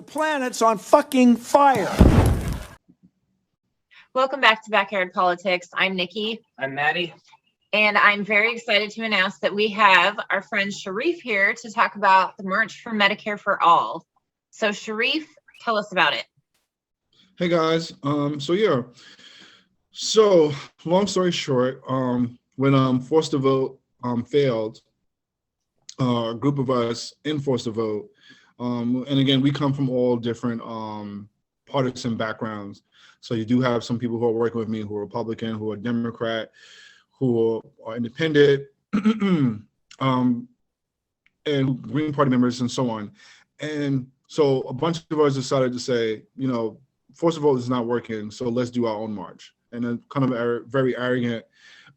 planet's on fucking fire. Welcome back to Backyard Politics. I'm Nikki. I'm Maddie. And I'm very excited to announce that we have our friend Shareef here to talk about the March for Medicare for All. So Shareef, tell us about it. Hey guys, so long story short, when Forced to Vote failed, a group of us in Forced to Vote, and again, we come from all different partisan backgrounds. So you do have some people who are working with me who are Republican, who are Democrat, who are independent, and Green Party members and so on. And so a bunch of us decided to say, Forced to Vote is not working, so let's do our own march. And then kind of very arrogant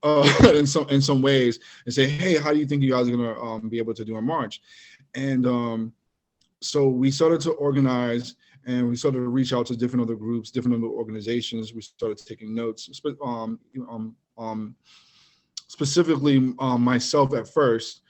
in some ways, and say, hey, how do you think you guys are gonna be able to do a march? And so we started to organize, and we started to reach out to different other groups, different other organizations. We started taking notes, specifically myself at first.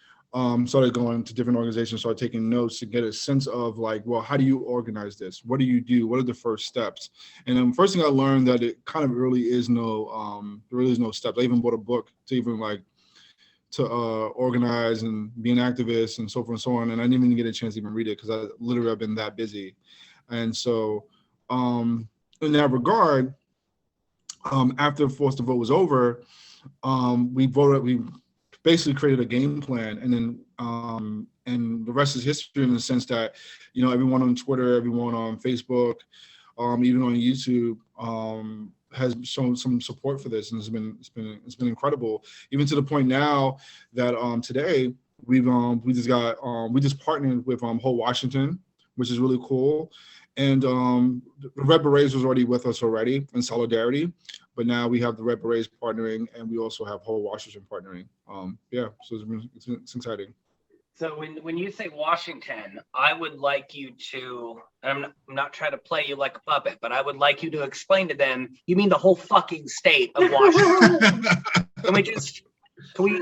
Started going to different organizations, started taking notes to get a sense of like, well, how do you organize this? What do you do? What are the first steps? And then first thing I learned that it kind of really is no steps. I even bought a book to even to organize and be an activist and so forth and so on. And I didn't even get a chance to even read it because I've been that busy. And so in that regard, after Forced to Vote was over, we basically created a game plan, and then and the rest is history in the sense that everyone on Twitter, everyone on Facebook, even on YouTube has shown some support for this, and it's been incredible, even to the point now that today we just partnered with Whole Washington, which is really cool. And the Red Berets was already with us already in solidarity, but now we have the Red Berets partnering, and we also have Whole Washington partnering. So it's exciting. So when you say Washington, I would like you to, I'm not trying to play you like a puppet, but I would like you to explain to them, you mean the whole fucking state of Washington? Can we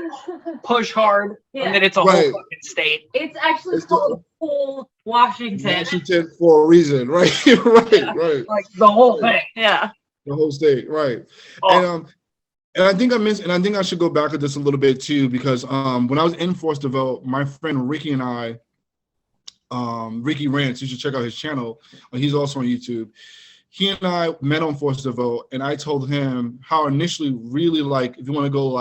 push hard and that it's a whole fucking state? It's actually called whole Washington. Washington for a reason, right? right. Like the whole thing. Yeah. The whole state, right. Oh. And I think I should go back to this a little bit too, because when I was in Forced to Vote, my friend Ricky and I, Ricky Rants, you should check out his channel. He's also on YouTube. He and I met on Forced to Vote, and I told him how initially really if you want to go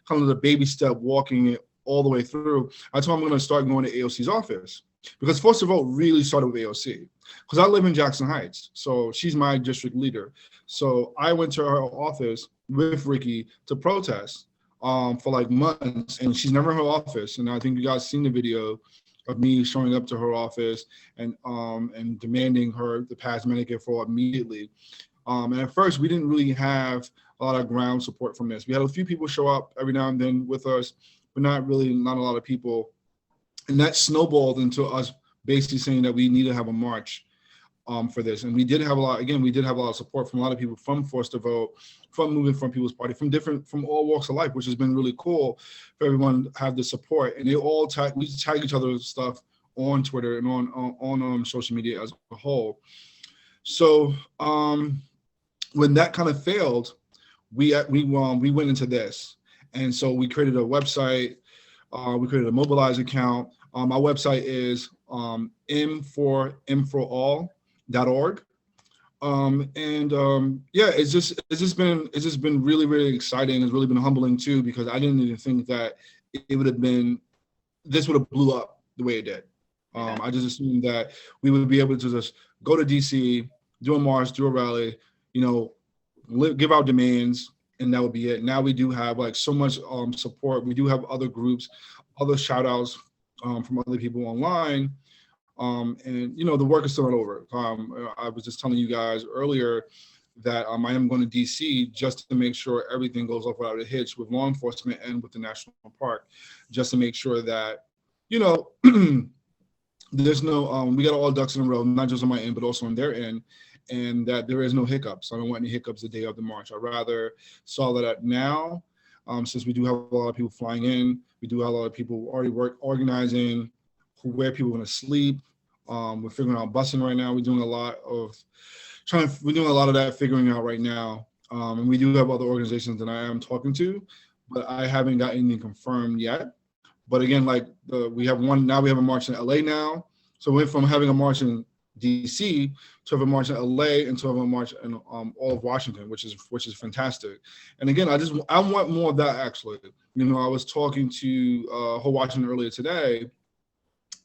kind of the baby step, walking it all the way through, I told him I'm going to start going to AOC's office, because Forced to Vote really started with AOC, because I live in Jackson Heights, so she's my district leader. So I went to her office with Ricky to protest for months, and she's never in her office. And I think you guys seen the video of me showing up to her office and demanding her to pass Medicare for All immediately. And at first, we didn't really have a lot of ground support from this. We had a few people show up every now and then with us, but not a lot of people. And that snowballed into us basically saying that we need to have a march for this. And we did have a lot of support from a lot of people from Forced to Vote, from Moving from People's Party, from all walks of life, which has been really cool for everyone to have the support. And we tag each other's stuff on Twitter and on social media as a whole. So when that kind of failed, we went into this. And so we created a website, we created a Mobilize account. Our website is m4all.org. It's just been really, really exciting. It's really been humbling too, because I didn't even think that this would have blew up the way it did. I just assumed that we would be able to just go to DC, do a march, do a rally, give our demands, and that would be it. Now we do have so much support. We do have other groups, other shout outs from other people online. And the work is still not over. I was just telling you guys earlier that I am going to DC just to make sure everything goes off without a hitch with law enforcement and with the national park, just to make sure that there's no we got all ducks in a row, not just on my end but also on their end, and that there is no hiccups. I don't want any hiccups the day of the march. I'd rather solve that out now, since we do have a lot of people flying in. We do have a lot of people already organizing, where people are going to sleep, We're figuring out busing right now. We're doing a lot of that figuring out right now. And we do have other organizations that I am talking to, but I haven't got anything confirmed yet. But again, like we have a march in LA now. So we went from having a march in DC to have a march in LA and to have a march in all of Washington, which is fantastic. And again, I want more of that actually. You know, I was talking to Whole Washington earlier today,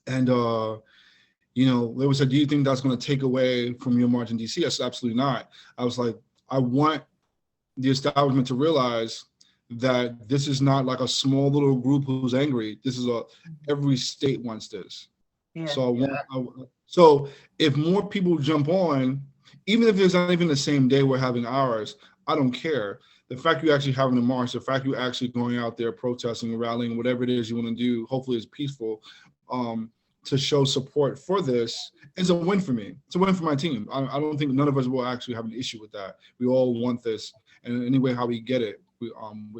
and you know, they said, do you think that's going to take away from your march in DC? I said, absolutely not. I was like, I want the establishment to realize that this is not like a small little group who's angry. This is every state wants this. Yeah. So if more people jump on, even if it's not even the same day we're having ours, I don't care. The fact you're actually having a march, the fact you're actually going out there protesting, rallying, whatever it is you want to do, hopefully it's peaceful, to show support for this is a win for me. It's a win for my team. I don't think none of us will actually have an issue with that. We all want this, and anyway, how we get it,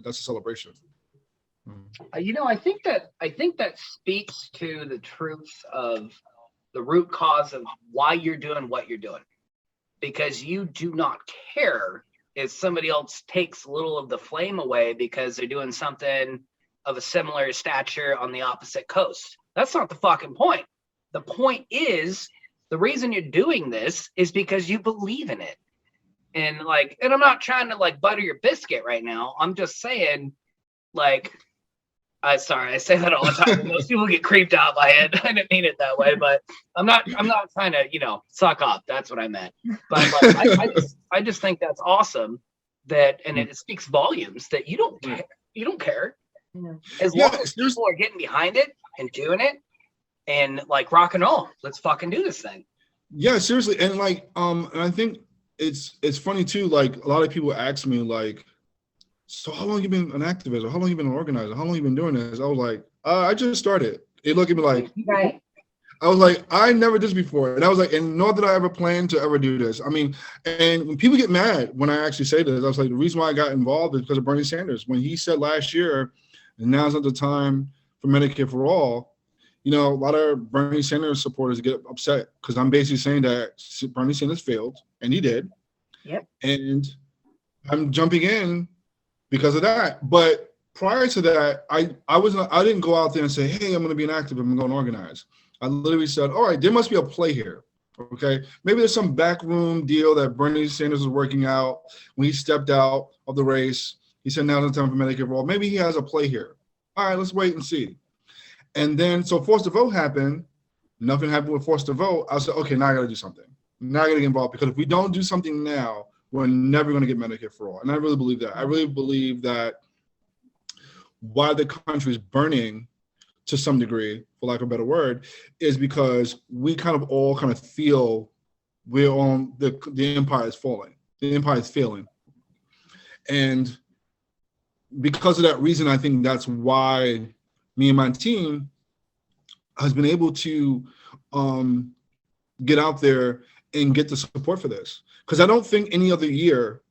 that's a celebration. You know, I think that speaks to the truth of the root cause of why you're doing what you're doing, because you do not care if somebody else takes a little of the flame away because they're doing something of a similar stature on the opposite coast. That's not the fucking point. The point is, the reason you're doing this is because you believe in it. And I'm not trying to like butter your biscuit right now. I'm just saying, like, I say that all the time. Most people get creeped out by it. I didn't mean it that way, but I'm not trying to, you know, suck up. That's what I meant. But like, I just think that's awesome and it speaks volumes that you don't care. You don't care. As long as people are getting behind it and doing it and like rock and roll, let's fucking do this thing. Yeah, seriously. And like, and I think it's funny too. Like a lot of people ask me like, so how long you been an activist, or how long you been an organizer? How long you been doing this? I was like, I just started. They look at me like, right. I was like, I never did this before. And I was like, and nor did I ever plan to ever do this. I mean, and when people get mad when I actually say this, I was like, the reason why I got involved is because of Bernie Sanders. When he said last year, and now's not the time for Medicare for all, you know, a lot of Bernie Sanders supporters get upset because I'm basically saying that Bernie Sanders failed, and he did. Yep. And I'm jumping in because of that. But prior to that, I didn't go out there and say, hey, I'm going to be an activist, I'm going to organize. I literally said, all right, there must be a play here. Okay, maybe there's some backroom deal that Bernie Sanders was working out when he stepped out of the race. He said, now's the time for Medicare for all. Maybe he has a play here. All right, let's wait and see. And then, so Force to Vote happened. Nothing happened with Force to Vote. I said, okay, now I got to do something. Now I got to get involved, because if we don't do something now, we're never going to get Medicare for all. And I really believe that. I really believe that why the country is burning to some degree, for lack of a better word, is because we kind of all kind of feel we're on the empire is falling. The empire is failing. And because of that reason, I think that's why me and my team has been able to get out there and get the support for this. Because I don't think any other year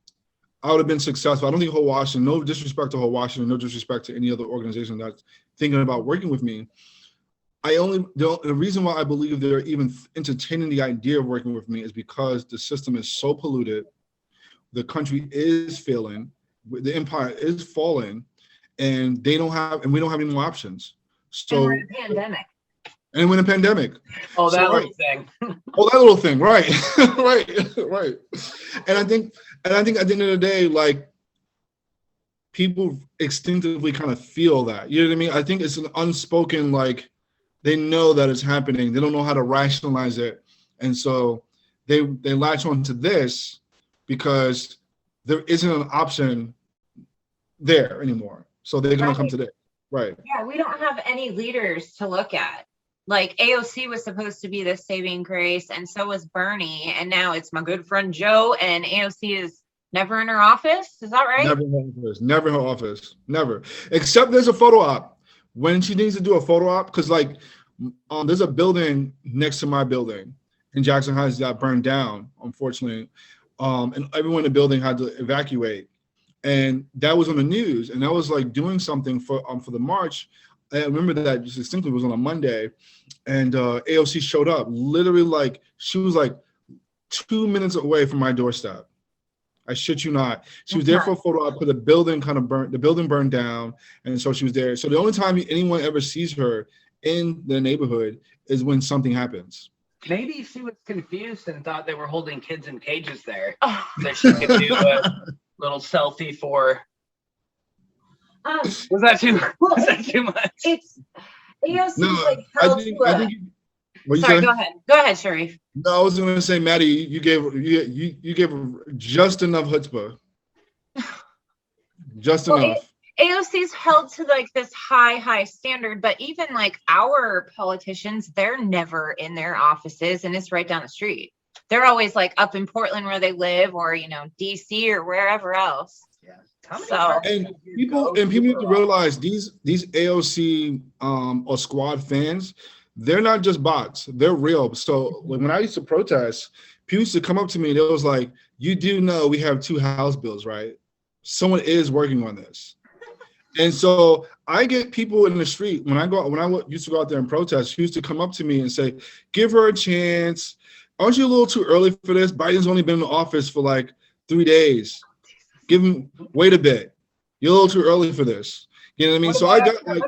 I would have been successful. I don't think Whole Washington, no disrespect to Whole Washington, no disrespect to any other organization that's thinking about working with me. The reason why I believe they're even entertaining the idea of working with me is because the system is so polluted, the country is failing, the empire is falling, and we don't have any more options. So and we're in a pandemic. And we're in a pandemic. Oh, that little thing. Oh, that little thing, right. right. And I think at the end of the day, like, people instinctively kind of feel that. You know what I mean? I think it's an unspoken, like, they know that it's happening. They don't know how to rationalize it. And so they latch on to this because there isn't an option there anymore. So they're going to come to this. Right. Yeah, we don't have any leaders to look at. Like, AOC was supposed to be the saving grace, and so was Bernie. And now it's my good friend Joe, and AOC is never in her office. Is that right? Never in her office. Never in her office. Never. Except there's a photo op. When she needs to do a photo op, because like there's a building next to my building in Jackson Heights that burned down, unfortunately. And everyone in the building had to evacuate. And that was on the news. And that was like doing something for the march. I remember that just distinctly. It was on a Monday, and AOC showed up. Literally, like she was like 2 minutes away from my doorstep. I shit you not. She was there for a photo op because the building burned down, and so she was there. So the only time anyone ever sees her in the neighborhood is when something happens. Maybe she was confused and thought they were holding kids in cages there, so she could do a little selfie for. Was that too much? It's AOC No, like held I think Sorry, saying? go ahead, Shareef. No, I was going to say, Maddie, you gave her just enough chutzpah. Just enough. AOC's held to like this high standard, but even like our politicians, they're never in their offices, and it's right down the street. They're always like up in Portland where they live, or DC or wherever else. Yeah. And people need to realize these AOC or squad fans, they're not just bots, they're real. So when I used to protest, people used to come up to me and it was like, you do know we have 2 House bills, right? Someone is working on this. And so I get people in the street when I used to go out there and protest, who used to come up to me and say, give her a chance. Aren't you a little too early for this? Biden's only been in the office for like 3 days. Wait a bit. You're a little too early for this. You know what I mean? So I got like,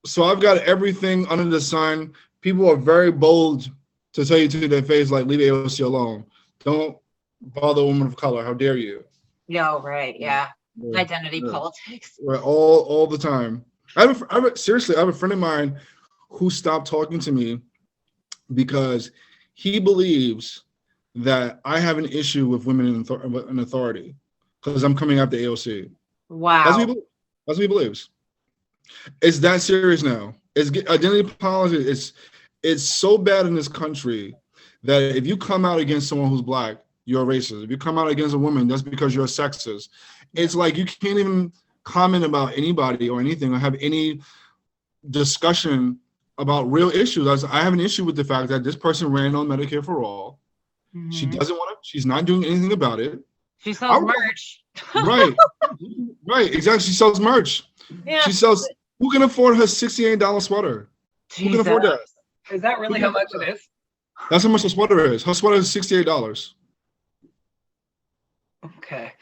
so I've got everything under the sun. People are very bold to tell you to their face, like, leave AOC alone. Don't bother a woman of color. How dare you? No, right. Yeah. Identity politics. Right. All the time. Seriously, I have a friend of mine who stopped talking to me because he believes that I have an issue with women in authority because I'm coming after AOC. Wow. That's what he believes. It's that serious now. It's identity politics. It's so bad in this country that if you come out against someone who's black, you're a racist. If you come out against a woman, that's because you're a sexist. It's like you can't even comment about anybody or anything or have any discussion about real issues. I have an issue with the fact that this person ran on Medicare for all. Mm-hmm. She doesn't want to. She's not doing anything about it. She sells merch. Right, exactly. She sells merch. Yeah. She sells. Who can afford her $68 sweater? Jesus. Who can afford that? Is that really how much it is? That's how much the sweater is. Her sweater is $68. Okay.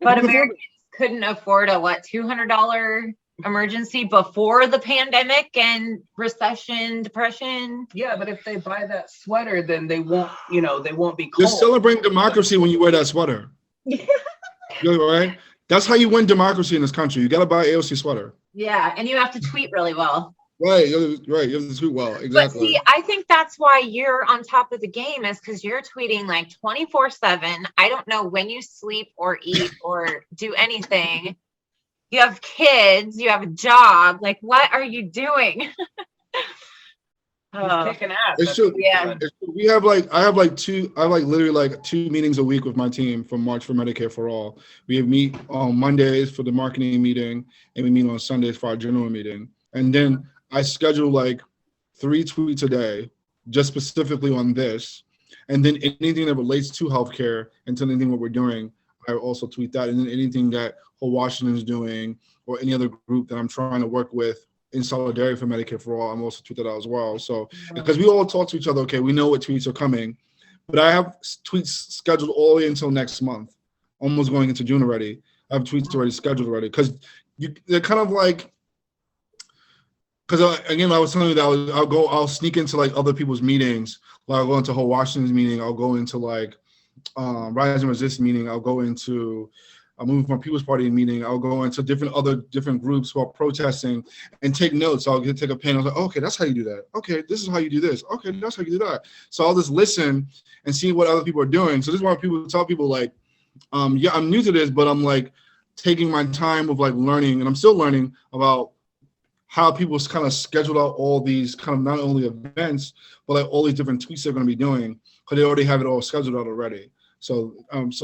But Americans couldn't afford a $200 emergency before the pandemic and recession, depression. Yeah, but if they buy that sweater, then they won't be cold. Just celebrate democracy when you wear that sweater. Right? That's how you win democracy in this country. You got to buy an AOC sweater. Yeah, and you have to tweet really well. Right. You have to tweet well. Exactly. But see, I think that's why you're on top of the game, is because you're tweeting like 24/7. I don't know when you sleep or eat or do anything. You have kids, you have a job. Like, what are you doing? Kicking ass. It's true. Yeah. I have literally like 2 meetings a week with my team from March for Medicare for All. We meet on Mondays for the marketing meeting, and we meet on Sundays for our general meeting. And then I schedule like 3 tweets a day, just specifically on this. And then anything that relates to healthcare and to anything what we're doing, I also tweet that. And then anything that Whole Washington is doing or any other group that I'm trying to work with in solidarity for Medicare for All, I'm also tweet that out as well. So because we all talk to each other, okay, we know what tweets are coming, but I have tweets scheduled all the way until next month, almost going into June already. I have tweets already scheduled already because they're kind of like, because again, I was telling you that I'll sneak into like other people's meetings. Like I'll go into Whole Washington's meeting. I'll go into like Rise and Resist meeting. I'll go into Movement from People's Party meeting. I'll go into different groups who are protesting and take notes. I'll take a pen. I was like, okay, that's how you do that. Okay, this is how you do this. Okay, that's how you do that. So I'll just listen and see what other people are doing. So this is why people tell people like, yeah, I'm new to this, but I'm like taking my time of like learning, and I'm still learning about how people kind of schedule out all these kind of not only events, but like all these different tweets they're going to be doing, because they already have it all scheduled out already. So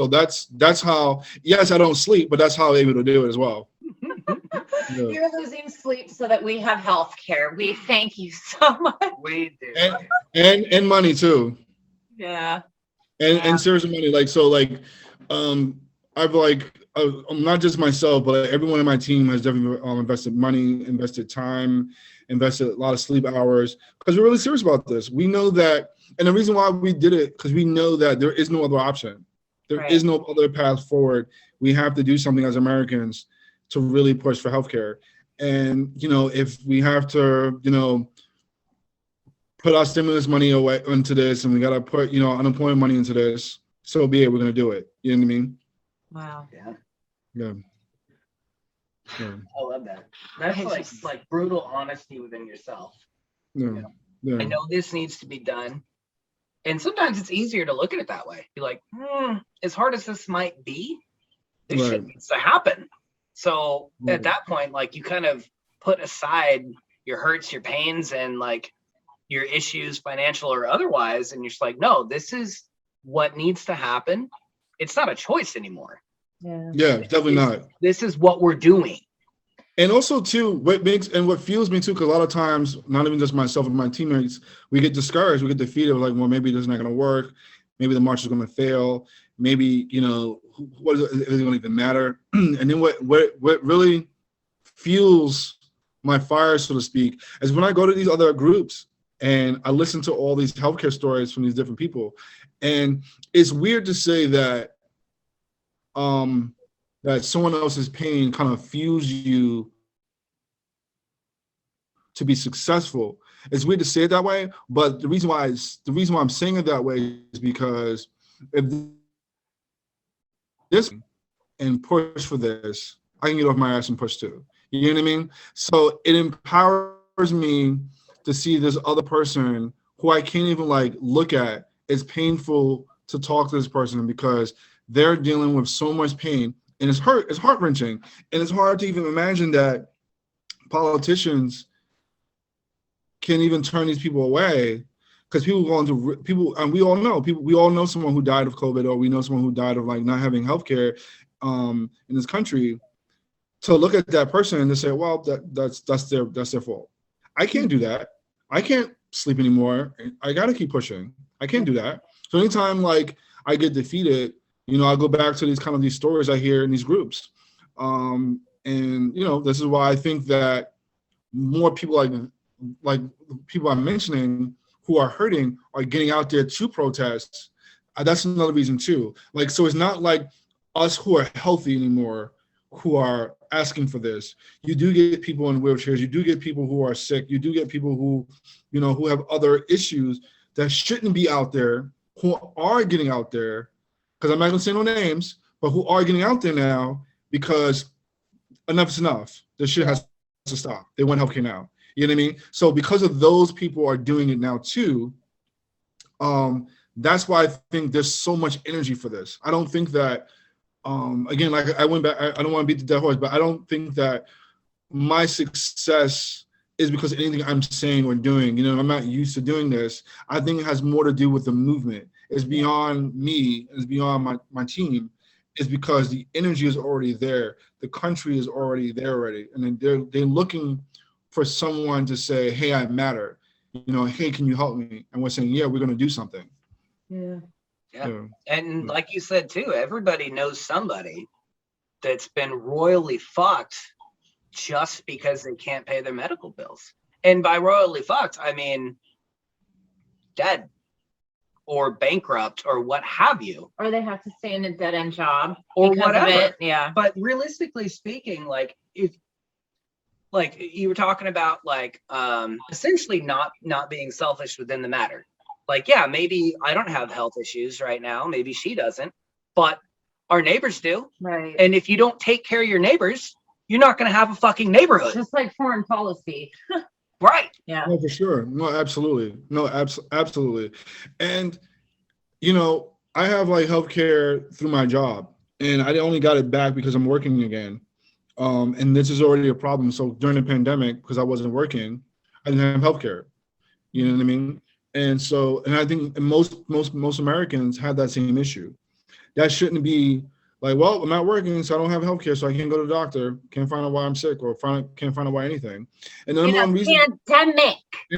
that's how, yes, I don't sleep, but that's how I'm able to do it as well. Yeah. You're losing sleep so that we have health care. We thank you so much. We do. And money too. Yeah. And serious money. Like, so like, I've not just myself, but everyone in my team has definitely invested money, invested time, invested a lot of sleep hours, because we're really serious about this. We know that, and the reason why we did it, because we know that there is no other option. There is no other path forward. We have to do something as Americans to really push for healthcare. And, if we have to, put our stimulus money away into this, and we got to put, unemployment money into this, so be it. We're going to do it. You know what I mean? Wow. Yeah. I love that. That's like brutal honesty within yourself. Yeah. I know this needs to be done. And sometimes it's easier to look at it that way. Be like, as hard as this might be, this shit needs to happen. So at that point, like, you kind of put aside your hurts, your pains, and like your issues, financial or otherwise, and you're just like, no, this is what needs to happen. It's not a choice anymore. Yeah, definitely not. This is what we're doing. And also, too, what fuels me too, because a lot of times, not even just myself and my teammates, we get discouraged, we get defeated. Like, well, maybe this is not going to work. Maybe the march is going to fail. Maybe, what is it going to even matter? And then what really fuels my fire, so to speak, is when I go to these other groups and I listen to all these healthcare stories from these different people. And it's weird to say that that someone else's pain kind of fuels you to be successful. It's weird to say it that way, but the reason why I'm saying it that way is because if this and push for this, I can get off my ass and push too. You know what I mean? So it empowers me to see this other person who I can't even like look at. It's painful to talk to this person because they're dealing with so much pain, and it's heart-wrenching, and it's hard to even imagine that politicians can even turn these people away, because and we all know someone who died of COVID, or we know someone who died of like not having healthcare in this country. To look at that person and to say, well, that's their fault. I can't do that. I can't sleep anymore. I got to keep pushing. I can't do that. So anytime like I get defeated, I go back to these stories I hear in these groups. And this is why I think that more people like people I'm mentioning who are hurting are getting out there to protest. That's another reason too. Like, so it's not like us who are healthy anymore who are asking for this. You do get people in wheelchairs. You do get people who are sick. You do get people who, who have other issues that shouldn't be out there, who are getting out there, because I'm not going to say no names, but who are getting out there now because enough is enough. This shit has to stop. They want healthcare now. You know what I mean? So because of those people are doing it now too, that's why I think there's so much energy for this. I don't think that, again, like I went back, I don't want to beat the dead horse, but I don't think that my success is because of anything I'm saying or doing. I'm not used to doing this. I think it has more to do with the movement. It's beyond me. It's beyond my team. It's because the energy is already there. The country is already there already. And then they're looking for someone to say, hey, I matter. Hey, can you help me? And we're saying, yeah, we're going to do something. Yeah. And like you said, too, everybody knows somebody that's been royally fucked just because they can't pay their medical bills. And by royally fucked, I mean dead or bankrupt or what have you. Or they have to stay in a dead-end job or because whatever. Of it. Yeah. But realistically speaking, like if like you were talking about like essentially not being selfish within the matter. Like, yeah, maybe I don't have health issues right now. Maybe she doesn't, but our neighbors do. Right. And if you don't take care of your neighbors, you're not going to have a fucking neighborhood. Just like foreign policy. Right. Yeah. No, for sure. No, absolutely. No, absolutely. And, I have like healthcare through my job, and I only got it back because I'm working again. And this is already a problem. So during the pandemic, because I wasn't working, I didn't have healthcare. You know what I mean? And so, and I think most Americans have that same issue. That shouldn't be like, well, I'm not working, so I don't have healthcare, so I can't go to the doctor, can't find out why I'm sick, or can't find out why anything. And the number one reason in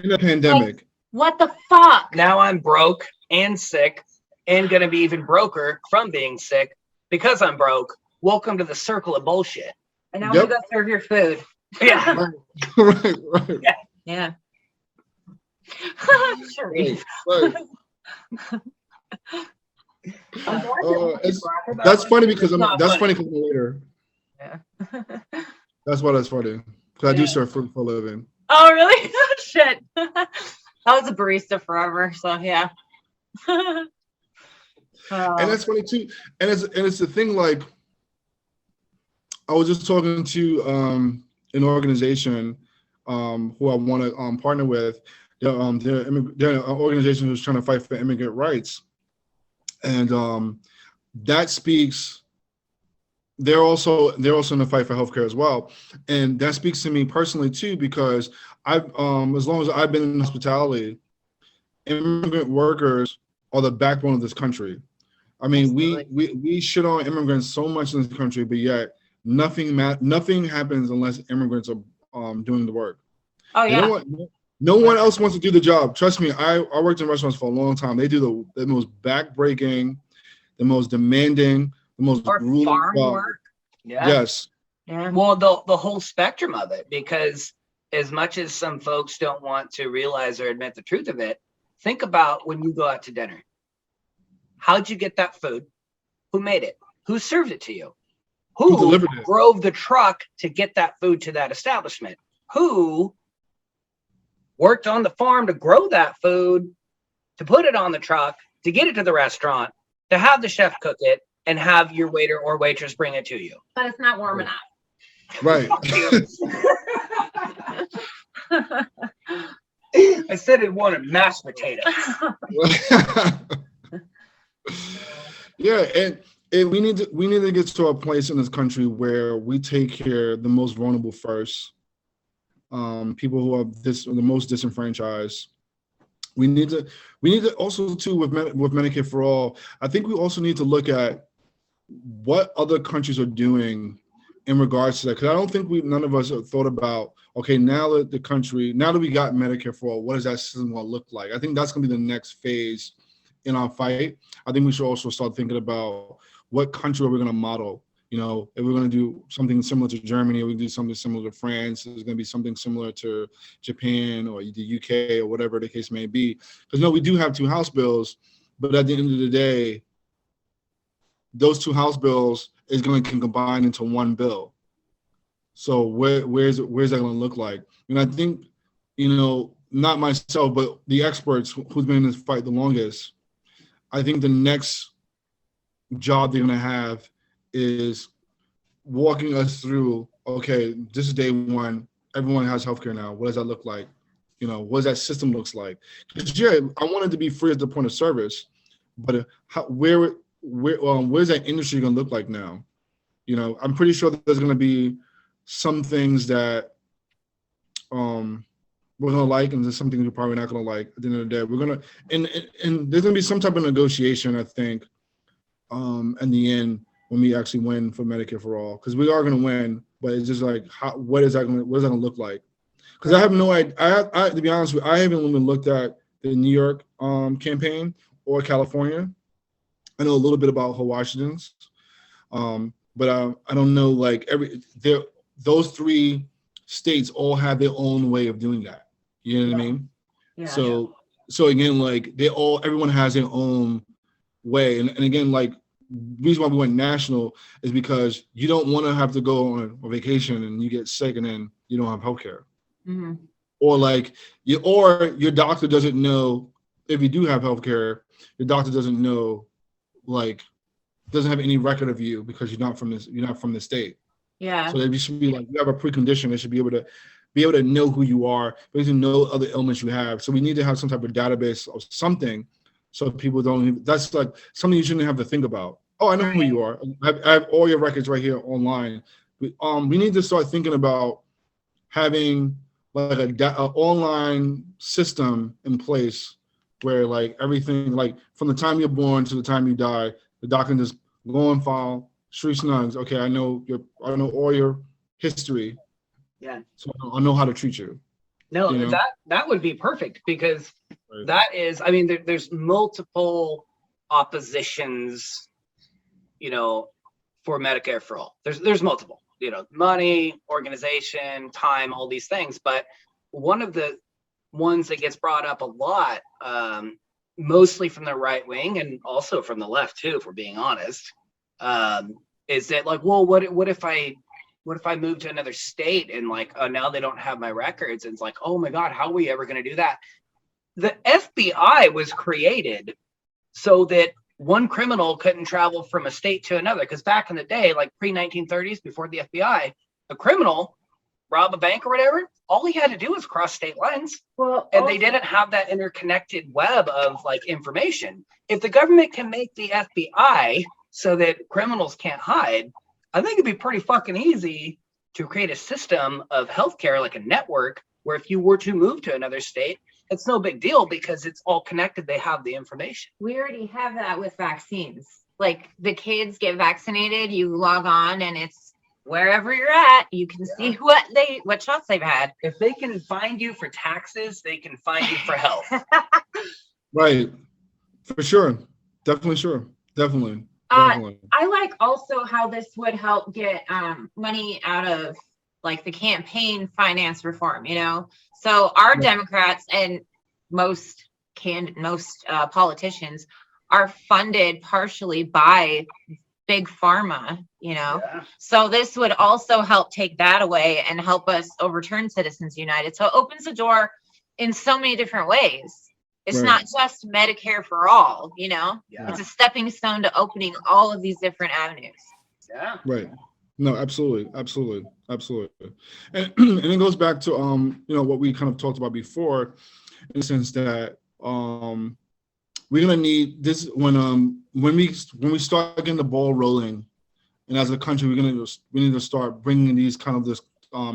the pandemic. Like, what the fuck? Now I'm broke and sick and gonna be even broker from being sick because I'm broke welcome to the circle of bullshit. And now we go serve your food. Yeah. Right. Yeah. Shareef. Right. That's funny because I'm later. Yeah. That's why that's funny. Because I do serve food for a living. Oh, really? Shit. I was a barista forever, so yeah. And that's funny too. And it's the thing, like, I was just talking to an organization who I want to partner with. They're an organization who's trying to fight for immigrant rights. And that speaks, they're also in the fight for healthcare as well. And that speaks to me personally too, because I've as long as I've been in hospitality, immigrant workers are the backbone of this country. I mean, we shit on immigrants so much in this country, but yet nothing happens unless immigrants are doing the work. Oh yeah. No one else wants to do the job. Trust me, I worked in restaurants for a long time. They do the most backbreaking, the most demanding, the most grueling farm job. work. Yeah. Yes. Yeah. Well, the whole spectrum of it, because as much as some folks don't want to realize or admit the truth of it, think about when you go out to dinner. How'd you get that food? Who made it? Who served it to you? Who delivered it? Drove the truck to get that food to that establishment? Who worked on the farm to grow that food, to put it on the truck, to get it to the restaurant, to have the chef cook it, and have your waiter or waitress bring it to you? But it's not warm enough. Right. I said it wanted mashed potatoes. Yeah, and we need to get to a place in this country where we take care of the most vulnerable first. People who are the most disenfranchised. We need to also too with Medicare for All. I think we also need to look at what other countries are doing in regards to that, because I don't think none of us have thought about, okay, now that we got Medicare for All, what does that system going to look like? I think that's going to be the next phase in our fight. I think we should also start thinking about what country are we going to model. You know, if we're going to do something similar to Germany, or we do something similar to France, there's going to be something similar to Japan or the UK or whatever the case may be. Because no, we do have two House bills, but at the end of the day, those two House bills can combine into one bill. So where's that going to look like? And I think, not myself, but the experts who's been in this fight the longest, I think the next job they're going to have is walking us through, okay, this is day one. Everyone has healthcare now. What does that look like? What does that system looks like? Because I want it to be free at the point of service, but where's that industry going to look like now? I'm pretty sure that there's going to be some things that we're going to like, and there's some things we're probably not going to like. At the end of the day, we're going to, and there's going to be some type of negotiation, I think, in the end, when we actually win for Medicare for All, because we are going to win, but it's just like, what is that going to look like? Because I have no idea. I to be honest with you, I haven't even looked at the New York campaign or California. I know a little bit about Washington's, but I don't know, like those three states all have their own way of doing that. You know what I mean? Yeah. So again, like everyone has their own way, and again, like, the reason why we went national is because you don't want to have to go on a vacation and you get sick and then you don't have healthcare. Mm-hmm. Or your doctor doesn't know, if you do have healthcare, your doctor doesn't know, like, doesn't have any record of you because you're not from the state. Yeah. So they should be like, you have a precondition. They should be able to know who you are, but to know other ailments you have. So we need to have some type of database or something, so people don't. That's like something you shouldn't have to think about. Oh, I know who you are. I have all your records right here online. We need to start thinking about having like an online system in place where, like, everything, like from the time you're born to the time you die, the doctor can just go and file street snugs. Okay, I know all your history. Yeah. So I know how to treat you. No, that would be perfect, because that is, I mean, there's multiple oppositions, for for Medicare for all. There's multiple, money, organization, time, all these things. But one of the ones that gets brought up a lot, mostly from the right wing and also from the left too, if we're being honest, is that like, well, what if I move to another state and like, oh, now they don't have my records? And it's like, oh my God, how are we ever going to do that? The FBI was created so that one criminal couldn't travel from a state to another. Because back in the day, like pre-1930s, before the FBI, a criminal rob a bank or whatever, all he had to do was cross state lines. Well, and they didn't have that interconnected web of like information. If the government can make the FBI so that criminals can't hide, I think it'd be pretty fucking easy to create a system of healthcare, like a network, where if you were to move to another state, it's no big deal because it's all connected. They have the information. We already have that with vaccines. Like the kids get vaccinated, you log on and it's wherever you're at, you can see what shots they've had. If they can find you for taxes, they can find you for health. Right. For sure. Definitely. I like also how this would help get money out of like the campaign finance reform, So our Democrats and most politicians are funded partially by big pharma, Yeah. So this would also help take that away and help us overturn Citizens United. So it opens the door in so many different ways. It's Right. not just Medicare for all, Yeah. It's a stepping stone to opening all of these different avenues. Yeah. Right. No, absolutely. And it goes back to what we kind of talked about before, in the sense that we're gonna need this when we start getting the ball rolling, and as a country we need to start bringing these kind of this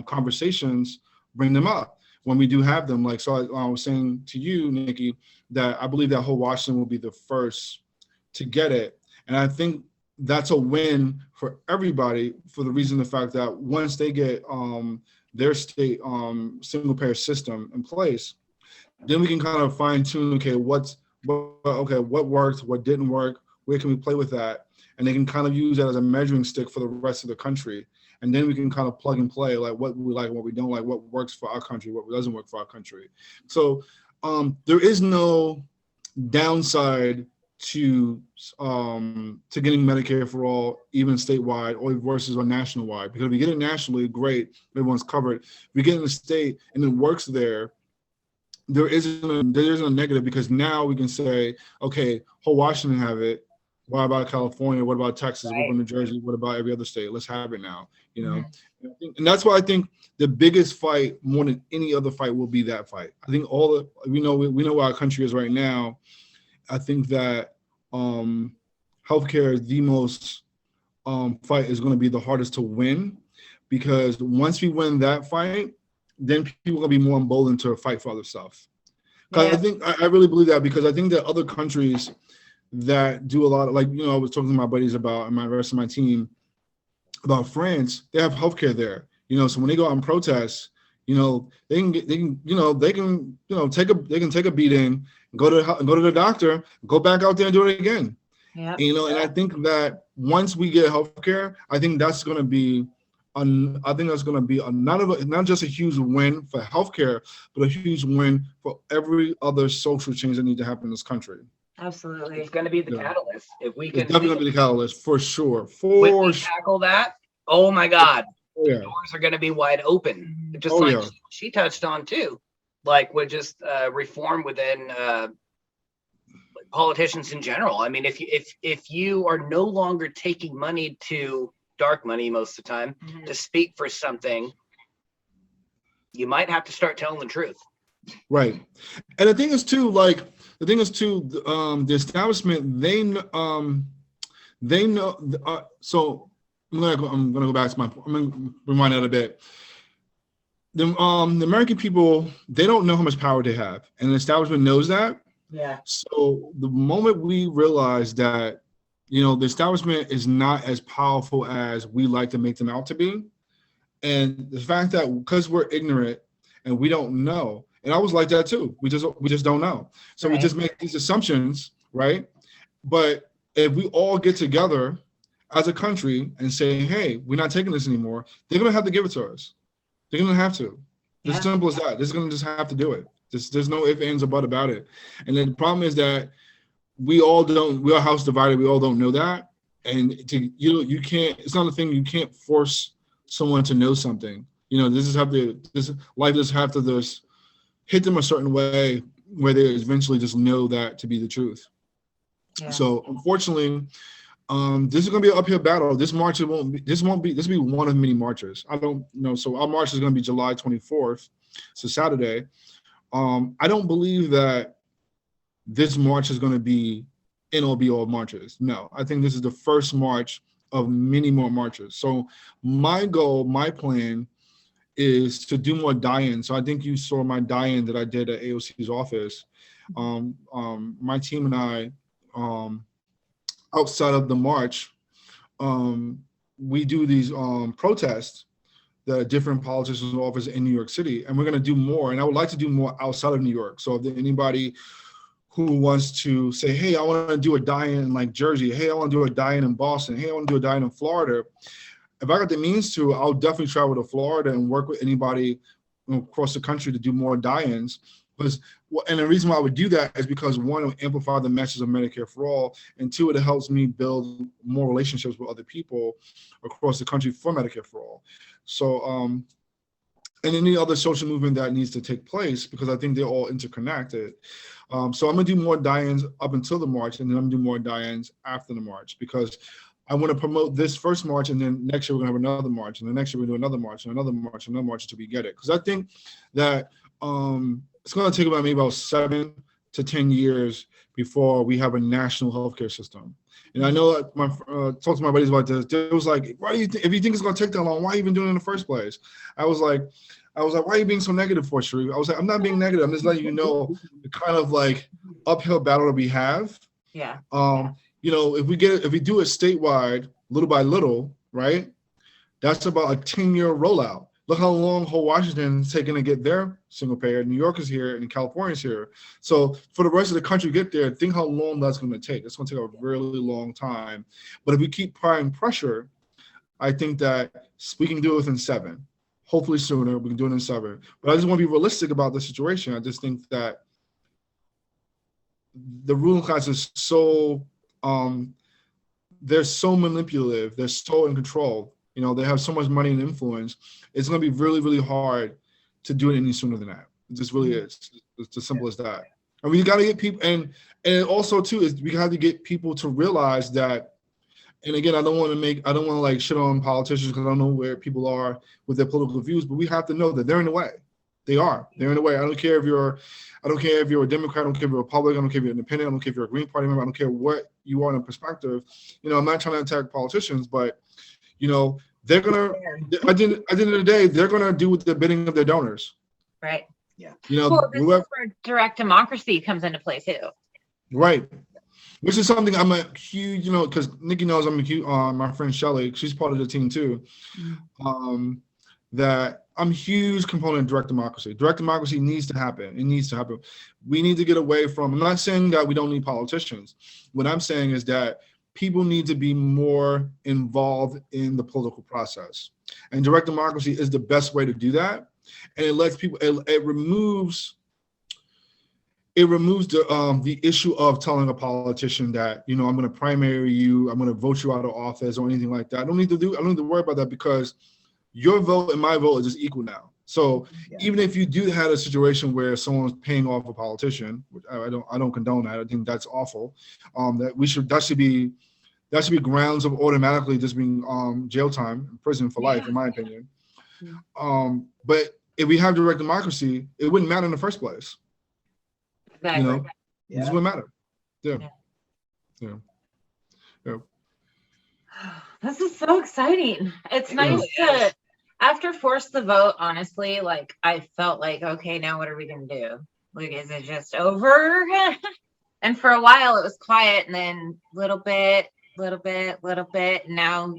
conversations, bring them up when we do have them. Like, so I was saying to you, Nikki, that I believe that whole Washington will be the first to get it, and I think that's a win for everybody, for the fact that once they get their state single payer system in place, then we can kind of fine tune, what worked, what didn't work, where can we play with that, and they can kind of use that as a measuring stick for the rest of the country, and then we can kind of plug and play, like what we like, what we don't like, what works for our country, what doesn't work for our country. So there is no downside to getting Medicare for all, even statewide or versus on national wide, because if we get it nationally, great, everyone's covered. If we get in the state and it works there isn't a negative, because now we can say, okay, whole Washington have it. What about California? What about Texas? Right. What about New Jersey? What about every other state? Let's have it now. Mm-hmm. And that's why I think the biggest fight, more than any other fight, will be that fight. I think we know where our country is right now. I think that healthcare is the most fight is going to be the hardest to win, because once we win that fight, then people are going to be more emboldened to fight for other stuff. Because I really believe that, because I think that other countries that do a lot of, like, I was talking to my buddies about, and my rest of my team, about France. They have healthcare there, so when they go out and protest, they can take a beating, go to the doctor, go back out there and do it again. Yeah. And I think that once we get healthcare, I think that's going to be not just a huge win for healthcare, but a huge win for every other social change that needs to happen in this country. Absolutely. It's going to be the catalyst. If we can, It's definitely going to be the catalyst, for sure. Tackle that, oh my God, Yeah. doors are going to be wide open. Just Oh, yeah. she touched on too, like with just reform within politicians in general. I mean, if you are no longer taking money to dark money most of the time to speak for something, you might have to start telling the truth. Right. And the thing is too, the establishment, they know, so I'm gonna go back to I'm gonna rewind that a bit. The American people, they don't know how much power they have, and the establishment knows that. Yeah. So the moment we realize that, the establishment is not as powerful as we like to make them out to be, and the fact that because we're ignorant and we don't know, and I was like that too. We just don't know. So we just make these assumptions, right? But if we all get together as a country and say, hey, we're not taking this anymore, they're going to have to give it to us. They're going to have to. It's simple as that. They're going to just have to do it. There's no ifs, ands, or buts about it. And then the problem is that we are house divided. We all don't know that. And you can't, it's not a thing. You can't force someone to know something. Life just have to just hit them a certain way where they eventually just know that to be the truth. Yeah. So unfortunately, this is going to be an uphill battle. This will be one of many marches. I don't know. So our march is going to be July 24th. So Saturday. I don't believe that this march is going to be end all be all marches. No, I think this is the first march of many more marches. So my goal, my plan is to do more die-ins. So I think you saw my die-in that I did at AOC's office. My team and I, outside of the march, we do these protests that different politicians' office in New York City, and we're going to do more. And I would like to do more outside of New York. So if there's anybody who wants to say, hey, I want to do a die-in in like Jersey, hey, I want to do a die-in in Boston, hey, I want to do a die-in in Florida, if I got the means to, I'll definitely travel to Florida and work with anybody across the country to do more die-ins. And the reason why I would do that is because, one, it will amplify the message of Medicare for all, and two, it helps me build more relationships with other people across the country for Medicare for all. So, and any other social movement that needs to take place, because I think they're all interconnected. So I'm gonna do more die-ins up until the march, and then I'm gonna do more die-ins after the march, because I want to promote this first march, and then next year we're gonna have another march, and the next year we're gonna do another march, and another march, and another march until we get it. Because I think that it's going to take maybe about 7 to 10 years before we have a national healthcare system. And I know that talked to my buddies about this. It was like, why do you if you think it's going to take that long, why are you even doing it in the first place? I was like, why are you being so negative for, Shareef? I was like, I'm not being negative. I'm just letting you know the kind of like uphill battle that we have. Yeah. If we do it statewide, little by little, right? That's about a 10-year rollout. Look how long whole Washington is taking to get their single payer. New York is here and California is here. So for the rest of the country to get there, think how long that's going to take. It's going to take a really long time. But if we keep applying pressure, I think that we can do it within 7. Hopefully sooner, we can do it in 7. But I just want to be realistic about the situation. I just think that the ruling class is so, they're so manipulative. They're so in control. They have so much money and influence. It's going to be really, really hard to do it any sooner than that. It just really is. It's as simple as that. And we got to get people, and also too is we have to get people to realize that. And again, I don't want to like shit on politicians because I don't know where people are with their political views, but we have to know that they're in the way. They are. They're in the way. I don't care if you're a Democrat. I don't care if you're a Republican. I don't care if you're independent. I don't care if you're a Green Party member. I don't care what you are in a perspective. I'm not trying to attack politicians, but they're gonna. At the end of the day, they're gonna do the bidding of their donors. Right. Yeah. Well, this is where direct democracy comes into play too. Right. Which is something I'm a huge, because Nikki knows I'm a huge. My friend Shelly, she's part of the team too. That I'm a huge component of direct democracy. Direct democracy needs to happen. It needs to happen. We need to get away from. I'm not saying that we don't need politicians. What I'm saying is that people need to be more involved in the political process. And direct democracy is the best way to do that. And it lets people, it removes the issue of telling a politician that, I'm going to primary you, I'm going to vote you out of office or anything like that. I don't need to worry about that because your vote and my vote is just equal now. So even if you do have a situation where someone's paying off a politician, which I don't condone that. I think that's awful. That should be grounds of automatically just being jail time, prison for life, in my opinion. But if we have direct democracy, it wouldn't matter in the first place. Exactly. It just wouldn't matter. Yeah. This is so exciting. It's nice to, after Force the Vote, honestly, like I felt like, okay, now what are we going to do? Like, is it just over? And for a while it was quiet, and then little bit. Now,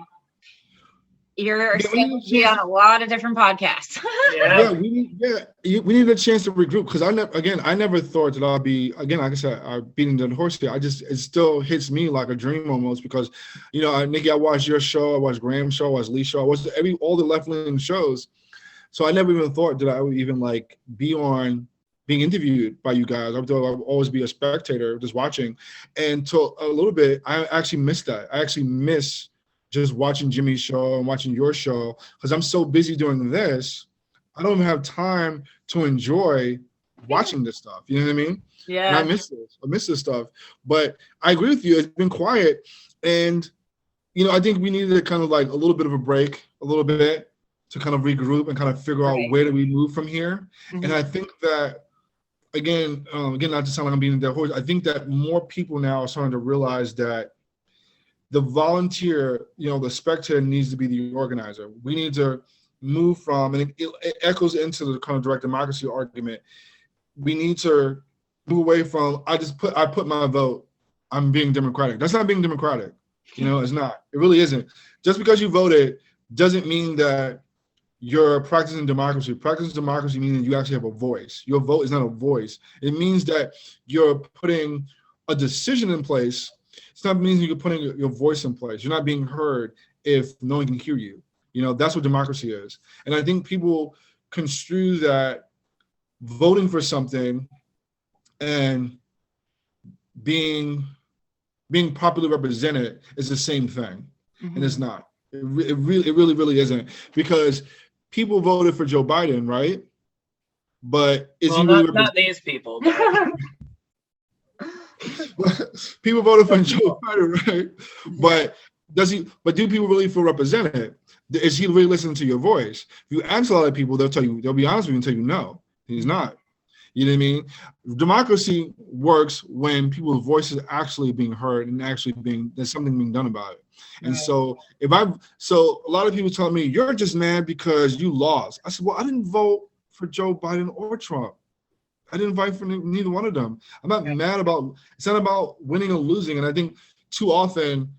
You're Yeah, scheduled to be on a lot of different podcasts. Yeah, we need a chance to regroup because I never thought that I'll be again. Like I said, I'm beating the horse here. It still hits me like a dream almost because, Nikki, I watched your show, I watched Graham's show, I watched Lee's show, I watched all the left leaning shows. So I never even thought that I would even like be on being interviewed by you guys. I would always be a spectator just watching, and to a little bit, I actually miss that. I actually miss just watching Jimmy's show and watching your show because I'm so busy doing this. I don't even have time to enjoy watching this stuff. You know what I mean? Yeah. And I miss this. I miss this stuff. But I agree with you. It's been quiet. And, I think we needed kind of like a little bit of a break, a little bit to kind of regroup and kind of figure out where do we move from here. Mm-hmm. And I think that, again, not to sound like I'm beating a dead horse, I think that more people now are starting to realize that the volunteer, the spectator needs to be the organizer. We need to move from, and it echoes into the kind of direct democracy argument. We need to move away from, I put my vote, I'm being democratic. That's not being democratic. It's not. It really isn't. Just because you voted doesn't mean that you're practicing democracy. Practicing democracy means you actually have a voice. Your vote is not a voice. It means that you're putting a decision in place. It's not means you're putting your voice in place. You're not being heard if no one can hear you. That's what democracy is. And I think people construe that voting for something and being properly represented is the same thing. Mm-hmm. And it's not. It really isn't. Because people voted for Joe Biden, right? But is he really not these people. People voted for Joe Biden, right? But do people really feel represented? Is he really listening to your voice? If you ask a lot of people, they'll be honest with you and tell you no, he's not. You know what I mean? Democracy works when people's voices are actually being heard and there's something being done about it. And so so a lot of people tell me, you're just mad because you lost. I said, well, I didn't vote for Joe Biden or Trump. I didn't vote for neither one of them. I'm not mad it's not about winning or losing. And I think too often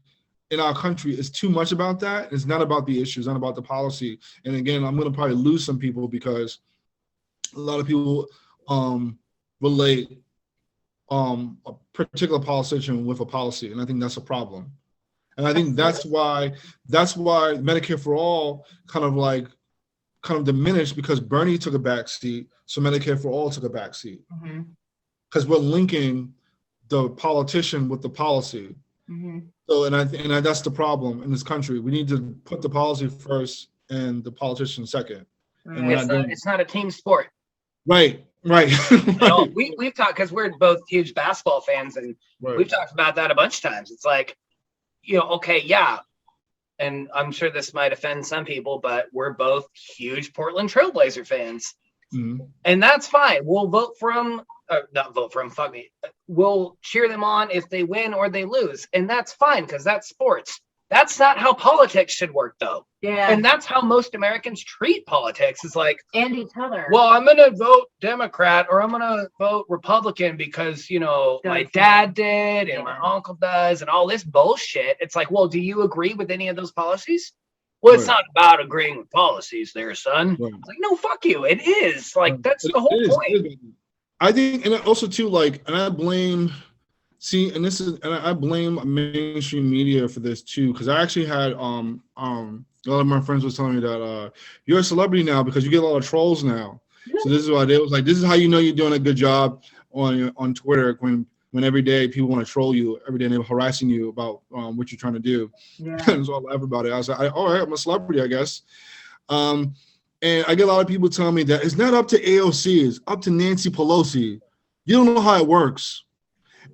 in our country, it's too much about that. It's not about the issues, not about the policy. And again, I'm going to probably lose some people because a lot of people relate a particular politician with a policy. And I think that's a problem. And I think that's why Medicare for All kind of diminished because Bernie took a back seat. So Medicare for All took a back seat. Because we're linking the politician with the policy. Mm-hmm. So, and that's the problem in this country. We need to put the policy first and the politician second. And it's not a team sport. Right. We've talked because we're both huge basketball fans, and we've talked about that a bunch of times. It's like, and I'm sure this might offend some people, but we're both huge Portland Trailblazer fans. Mm-hmm. And that's fine. We'll vote for them. Not vote for them. Fuck me. We'll cheer them on if they win or they lose. And that's fine because that's sports. That's not how politics should work, though. Yeah. And that's how most Americans treat politics. It's like, and each other. Well, I'm going to vote Democrat or I'm going to vote Republican because, my dad did and my uncle does and all this bullshit. It's like, well, do you agree with any of those policies? Well, it's not about agreeing with policies there, son. Right. It's like, no, fuck you. It is. Like, that's the whole point. I think, and also, too, and I blame... I blame mainstream media for this too, because I actually had a lot of my friends was telling me that you're a celebrity now because you get a lot of trolls now. So this is why they was like, this is how you know you're doing a good job on Twitter when every day people want to troll you every day and they're harassing you about what you're trying to do. Yeah. So I laugh about it. I was like, all right, I'm a celebrity, I guess. And I get a lot of people telling me that it's not up to AOC, it's up to Nancy Pelosi. You don't know how it works.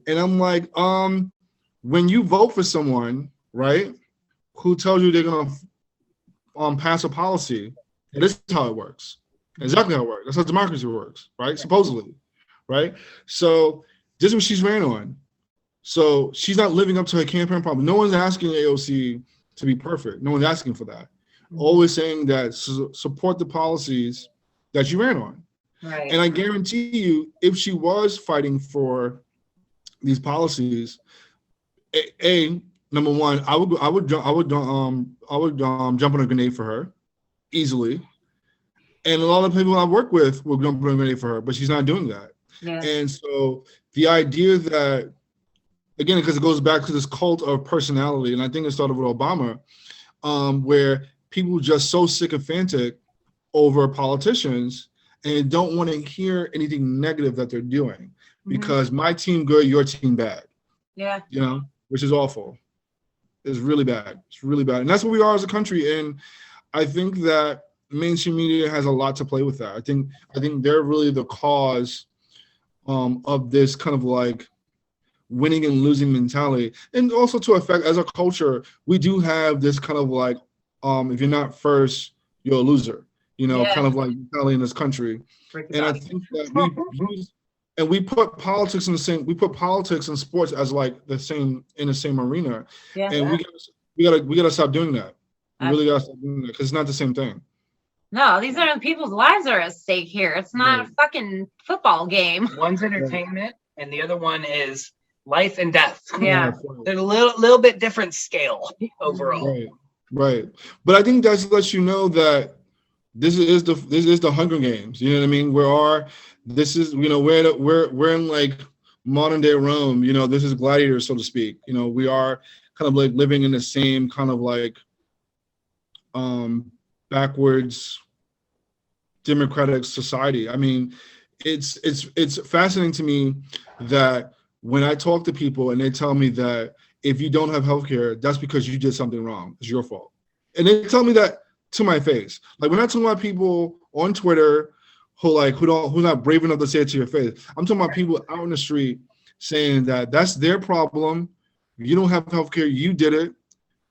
And I'm like, when you vote for someone, right, who tells you they're going to pass a policy, this is how it works. Exactly how it works. That's how democracy works, right? Supposedly, right? So this is what she's ran on. So she's not living up to her campaign problem. No one's asking AOC to be perfect. No one's asking for that. Mm-hmm. Always saying that support the policies that you ran on. Right. And I guarantee you, if she was fighting for these policies, number one, I would jump on a grenade for her easily. And a lot of people I work with will jump on a grenade for her, but she's not doing that. Yeah. And so the idea that, again, because it goes back to this cult of personality, and I think it started with Obama, where people just so sycophantic over politicians and don't want to hear anything negative that they're doing, because my team good, your team bad. Yeah. You know, which is awful. It's really bad. It's really bad. And that's what we are as a country. And I think that mainstream media has a lot to play with that. I think they're really the cause of this kind of like winning and losing mentality. And also to affect, as a culture, we do have this kind of like, if you're not first, you're a loser, you know, kind of like mentality in this country. And I think that we put politics in the same, we put politics and sports as like in the same arena. Yeah. And we gotta stop doing that. We really gotta stop doing that, because it's not the same thing. No, these are people's lives are at stake here. It's not a fucking football game. One's entertainment and the other one is life and death. Yeah. They're a little bit different scale overall. Right. But I think that lets you know that this is the Hunger Games. You know what I mean? We're in like modern day Rome. You know, this is gladiators, so to speak. You know, we are kind of like living in the same kind of like backwards democratic society. I mean, it's fascinating to me that when I talk to people and they tell me that if you don't have healthcare, that's because you did something wrong. It's your fault. And they tell me that to my face. Like, when I talk about people on Twitter who's not brave enough to say it to your face, I'm talking about people out in the street saying that that's their problem. You don't have healthcare. You did it.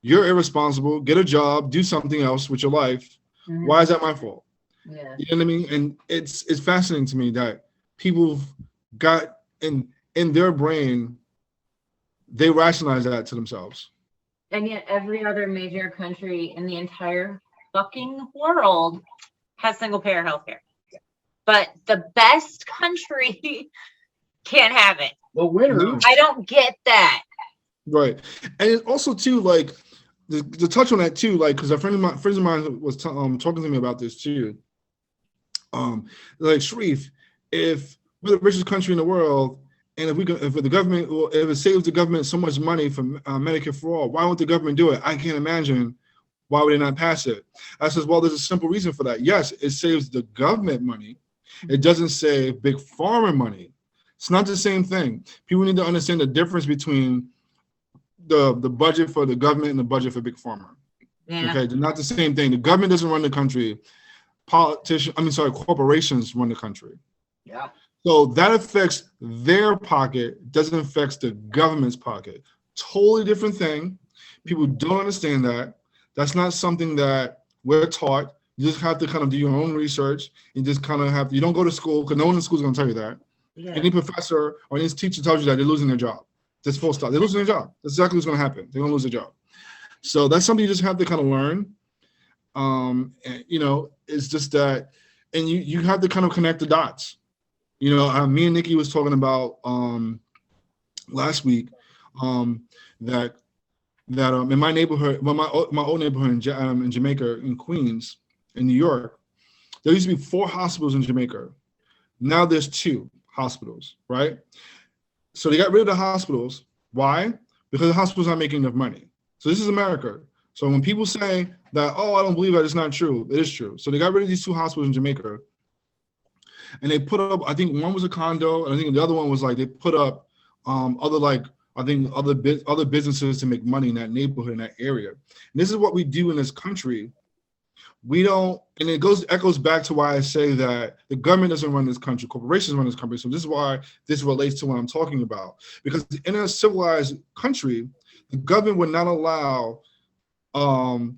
You're irresponsible. Get a job. Do something else with your life. Why is that my fault? Yeah. You know what I mean? And it's fascinating to me that people got in their brain, they rationalize that to themselves. And yet every other major country in the entire fucking world has single payer healthcare. But the best country can't have it. Well, winner. I don't get that. Right. And it also too, like, to touch on that too, like, because friends of mine was talking to me about this too. Like, Shareef, if we're the richest country in the world, and if it saves the government so much money for Medicare for all, why won't the government do it? I can't imagine. Why would they not pass it? I says, well, there's a simple reason for that. Yes, it saves the government money. It doesn't save big pharma money. It's not the same thing. People need to understand the difference between the budget for the government and the budget for big pharma. Yeah. Okay, they're not the same thing. The government doesn't run the country. Corporations run the country. Yeah. So that affects their pocket, doesn't affect the government's pocket. Totally different thing. People don't understand that. That's not something that we're taught. You just have to kind of do your own research. You just kind of you don't go to school, because no one in school is going to tell you that. Yeah. Any professor or any teacher tells you that, they're losing their job. Just full stop. They're losing their job. That's exactly what's going to happen. They're going to lose their job. So that's something you just have to kind of learn. And, you know, it's just that, and you have to kind of connect the dots. You know, me and Nikki was talking about last week that in my neighborhood, my old neighborhood in Jamaica, in Queens, in New York, there used to be 4 hospitals in Jamaica. Now there's 2 hospitals, right? So they got rid of the hospitals. Why? Because the hospitals aren't making enough money. So this is America. So when people say that, oh, I don't believe that, it's not true. It is true. So they got rid of these 2 hospitals in Jamaica. And they put up, I think one was a condo, and I think the other one was like, they put up other businesses to make money in that neighborhood, in that area. And this is what we do in this country. We don't, and it echoes back to why I say that the government doesn't run this country, corporations run this country. So this is why this relates to what I'm talking about. Because in a civilized country, the government would not allow the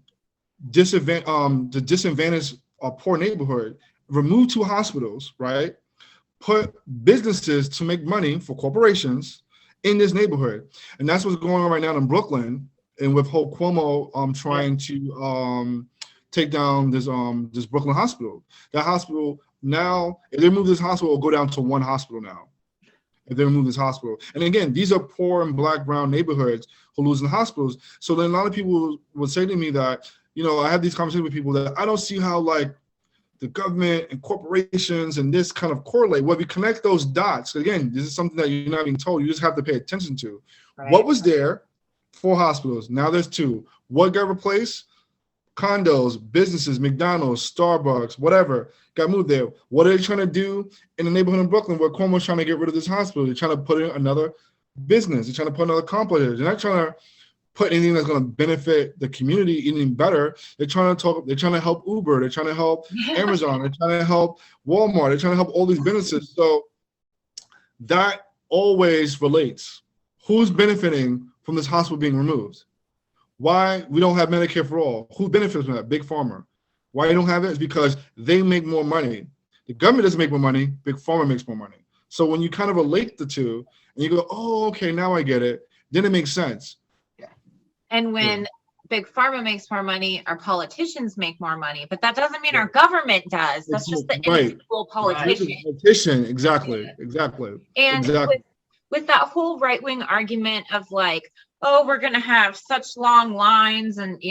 disadvantaged poor neighborhood, remove 2 hospitals, right? Put businesses to make money for corporations in this neighborhood. And that's what's going on right now in Brooklyn, and with whole Cuomo trying to take down this Brooklyn hospital. That hospital now, if they move this hospital, it'll go down to 1 hospital now. if they remove this hospital. And again, these are poor and Black, brown neighborhoods who lose in hospitals. So then a lot of people would say to me that, I have these conversations with people that I don't see how like the government and corporations and this kind of correlate. Well, if you connect those dots, again, this is something that you're not being told. You just have to pay attention to. Right. What was there? 4 hospitals. Now there's 2. What got replaced? Condos, businesses, McDonald's, Starbucks, whatever got moved there. What are they trying to do in the neighborhood in Brooklyn where Cuomo's trying to get rid of this hospital? They're trying to put in another business. They're trying to put another complex. They're not trying to put anything that's going to benefit the community any better. They're trying to help Uber. They're trying to help Amazon. They're trying to help Walmart. They're trying to help all these businesses. So that always relates. Who's benefiting from this hospital being removed? Why we don't have Medicare for all? Who benefits from that? Big Pharma. Why you don't have it is because they make more money. The government doesn't make more money. Big Pharma makes more money. So when you kind of relate the two and you go, oh, okay, now I get it, then it makes sense. Yeah. And when Big Pharma makes more money, our politicians make more money, but that doesn't mean our government does. That's just the individual politician. Exactly. And with that whole right-wing argument of like, oh, we're going to have such long lines and,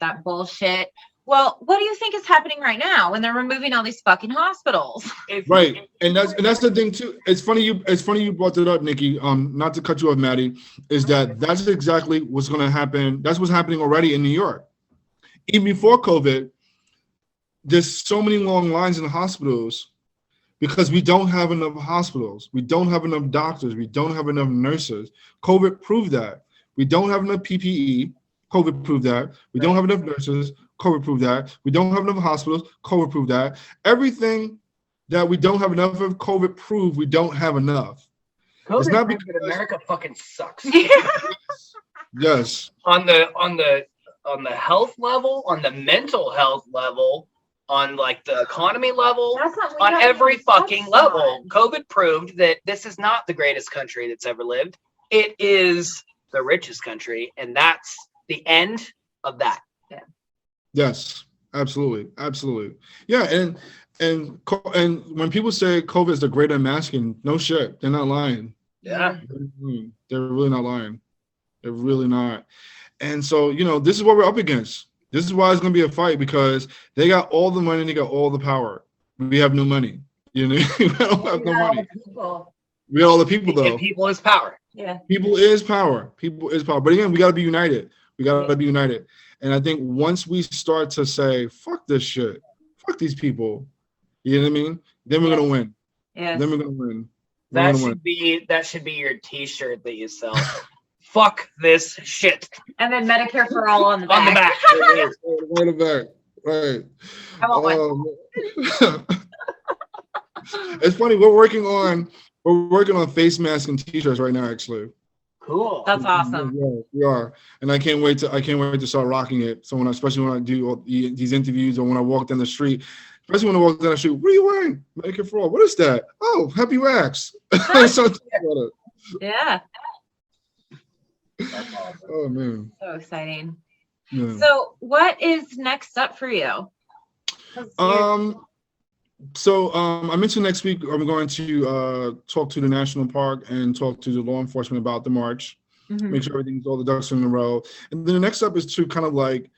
that bullshit. Well, what do you think is happening right now when they're removing all these fucking hospitals? Right. And that's the thing too. It's funny you brought that up, Nikki. Not to cut you off, Maddie, is that's exactly what's going to happen. That's what's happening already in New York. Even before COVID, there's so many long lines in the hospitals because we don't have enough hospitals. We don't have enough doctors. We don't have enough nurses. COVID proved that. We don't have enough PPE. COVID proved that. We don't have enough nurses. COVID proved that. We don't have enough hospitals. COVID proved that. Everything that we don't have enough of, COVID proved we don't have enough. COVID it's not because America fucking sucks. Yes. On the health level, on the mental health level, on like the economy level, on every fucking level, COVID proved that this is not the greatest country that's ever lived. It is the richest country, and that's the end of that. Yeah. Yes, absolutely. Yeah, and when people say COVID is the great unmasking, no shit, they're not lying. Yeah, they're really not lying. They're really not. And so this is what we're up against. This is why it's going to be a fight, because they got all the money, they got all the power. We have no money. We don't have no money. We got all the people though. And people is power. Yeah. People is power. But again, we got to be united. And I think once we start to say, fuck this shit, fuck these people, you know what I mean? Then we're going to win. Yeah. Then we're going to win. That should be your t-shirt that you sell. Fuck this shit. And then Medicare for all on the back. On the back. On the back. Right. I want one. It's funny. We're working on face masks and t-shirts right now, actually. Cool. That's awesome. Yeah, we are, and I can't wait to start rocking it. So especially when I do all these interviews, or when I walk down the street, especially when I walk down the street, what are you wearing? Medicare for all. What is that? Oh, Happy Wax. Yeah. Oh man. So exciting. Yeah. So, what is next up for you? So I mentioned next week I'm going to talk to the national park and talk to the law enforcement about the march, make sure everything's all the ducks in a row. And then the next step is to kind of like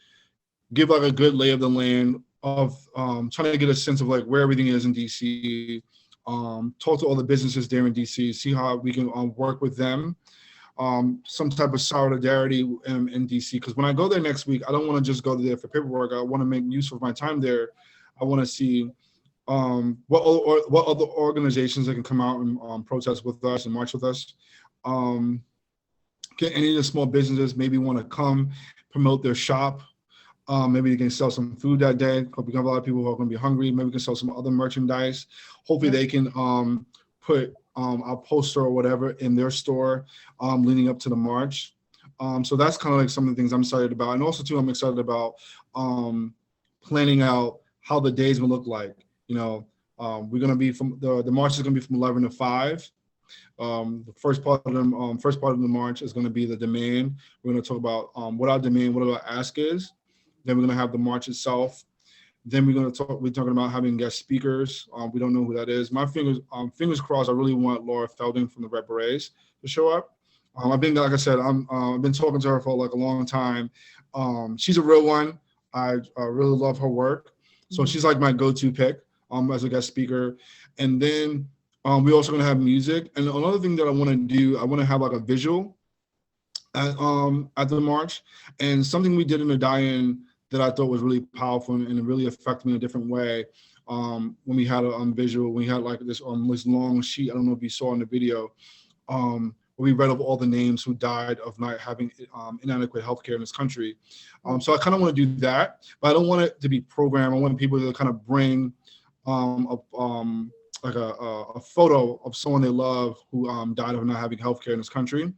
give like a good lay of the land of trying to get a sense of like where everything is in DC, talk to all the businesses there in DC, see how we can work with them, some type of solidarity in DC. Because when I go there next week, I don't want to just go there for paperwork. I want to make use of my time there. I want to see what other organizations that can come out and protest with us and march with us. Get any of the small businesses maybe want to come promote their shop. Maybe they can sell some food that day. We have a lot of people who are going to be hungry. Maybe we can sell some other merchandise. Hopefully they can put our poster or whatever in their store leading up to the march. So that's kind of like some of the things I'm excited about. And also too, I'm excited about planning out how the days will look like. We're going to be from the march is going to be from 11 to 5. The first part of the march is going to be the demand. We're going to talk about what our demand, what our ask is. Then we're going to have the march itself. Then we're talking about having guest speakers. We don't know who that is. My fingers crossed. I really want Laura Felding from the Red Berets to show up. I've been, like I said, I've been talking to her for like a long time. She's a real one. I really love her work. So she's like my go-to pick as a guest speaker. And then we're also gonna have music. And another thing that I want to do, I want to have like a visual at the march. And something we did in the die-in that I thought was really powerful and it really affected me in a different way. When we had a visual, we had like this long sheet. I don't know if you saw in the video. Where we read of all the names who died of not having inadequate healthcare in this country. So I kind of want to do that, but I don't want it to be programmed. I want people to kind of bring like a photo of someone they love who died of not having healthcare in this country,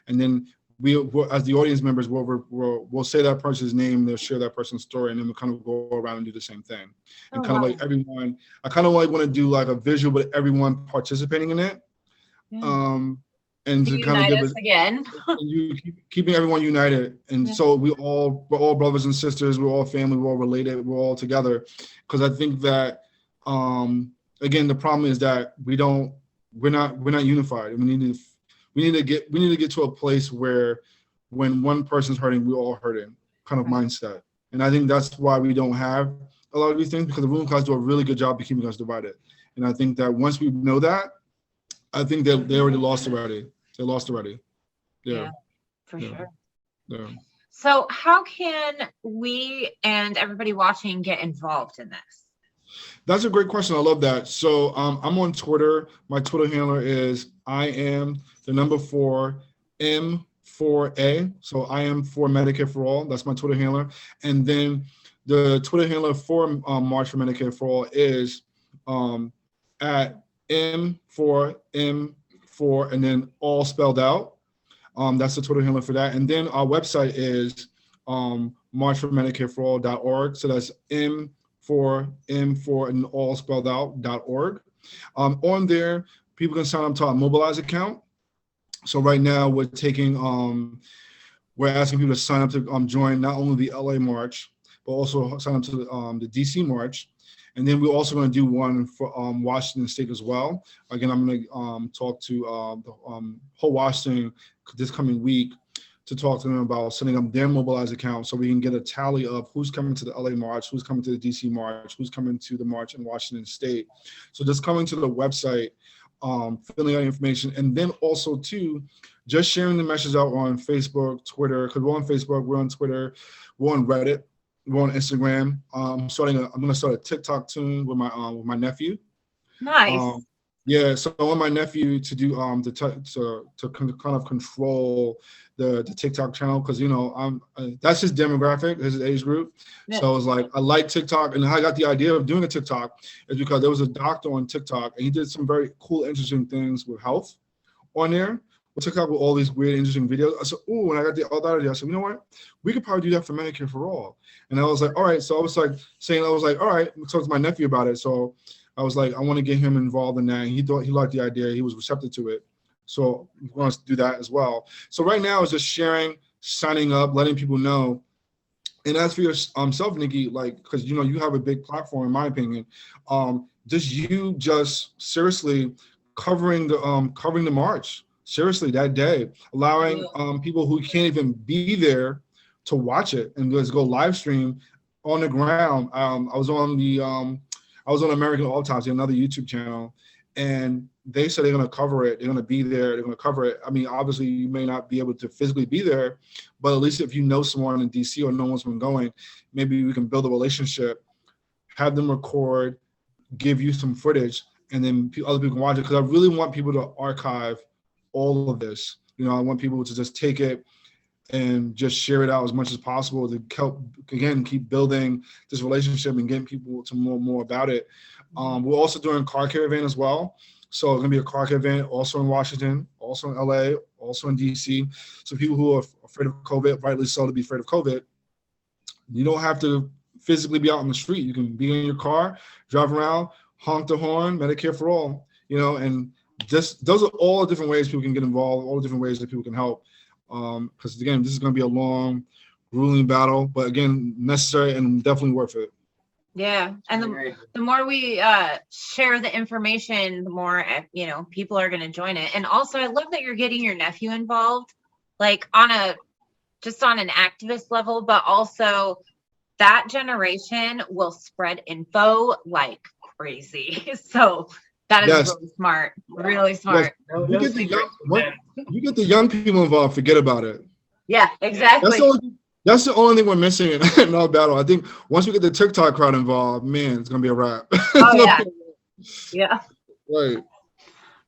and then we'll, as the audience members, we'll say that person's name, they'll share that person's story, and then we'll kind of go around and do the same thing. And kind of like everyone, I kind of like want to do like a visual, but everyone participating in it. And to kind of give us again, keeping everyone united. And so we're all brothers and sisters, we're all family, we're all related, we're all together. Because I think that again, the problem is that we're not unified. We need to get to a place where when one person's hurting, we're all hurting kind of mindset. And I think that's why we don't have a lot of these things, because the ruling class do a really good job of keeping us divided. And I think that once we know that, I think that they already lost already. They lost already. Yeah, for sure. Yeah. So how can we and everybody watching get involved in this? That's a great question. I love that. So I'm on Twitter. My Twitter handler is IM4M4A. So I am for Medicare for All. That's my Twitter handler. And then the Twitter handler for March for Medicare for All is at M4M4 and then all spelled out. That's the Twitter handle for that. And then our website is marchformedicareforall.org. So that's M4M4 and all spelled out.org. On there, people can sign up to our Mobilize account. So right now we're taking, we're asking people to sign up to join not only the LA March, but also sign up to the DC March. And then we're also going to do one for Washington State as well. Again, I'm going to talk to the whole Washington this coming week to talk to them about setting up their Mobilize account so we can get a tally of who's coming to the LA March, who's coming to the DC March, who's coming to the March in Washington State. So just coming to the website, filling out information, and then also too, just sharing the message out on Facebook, Twitter, because we're on Facebook, we're on Twitter, we're on Reddit. We're on Instagram. I'm going to start a TikTok soon with my nephew. Nice. Yeah, so I want my nephew to do to kind of control the TikTok channel, because that's his demographic, his age group. Yeah. So I was like, I like TikTok, and how I got the idea of doing a TikTok is because there was a doctor on TikTok, and he did some very cool, interesting things with health on there. TikTok with all these weird, interesting videos. I said, "Ooh!" And I got the other idea. I said, "You know what? We could probably do that for Medicare for All." And I was like, "All right." So I was like, "All right." I talked to my nephew about it. So I was like, "I want to get him involved in that." And he liked the idea. He was receptive to it. So we want to do that as well. So right now is just sharing, signing up, letting people know. And as for yourself, Nikki, like, because you have a big platform, in my opinion. Just seriously covering the march. Seriously, that day, allowing people who can't even be there to watch it and just go live stream on the ground. I was on American Autopsy, another YouTube channel, and they said they're going to cover it. They're going to be there. They're going to cover it. I mean, obviously, you may not be able to physically be there, but at least if you know someone in DC or no one's been going, maybe we can build a relationship, have them record, give you some footage, and then other people can watch it. Because I really want people to archive all of this. I want people to just take it and just share it out as much as possible to help, again, keep building this relationship and getting people to know more about it. We're also doing a car caravan as well. So it's going to be a car caravan also in Washington, also in LA, also in DC. So people who are afraid of COVID, rightly so to be afraid of COVID, you don't have to physically be out on the street. You can be in your car, drive around, honk the horn, Medicare for All, and those are all the different ways people can get involved, all the different ways that people can help. Because again, this is going to be a long, grueling battle, but again, necessary and definitely worth it. Yeah, and the more we share the information, the more people are going to join it. And also, I love that you're getting your nephew involved, like on an activist level, but also that generation will spread info like crazy. So that is really smart, really smart. Yes. You get the young people involved, forget about it. Yeah, exactly. That's the only thing we're missing in our battle. I think once we get the TikTok crowd involved, man, it's gonna be a wrap. Oh yeah. Right.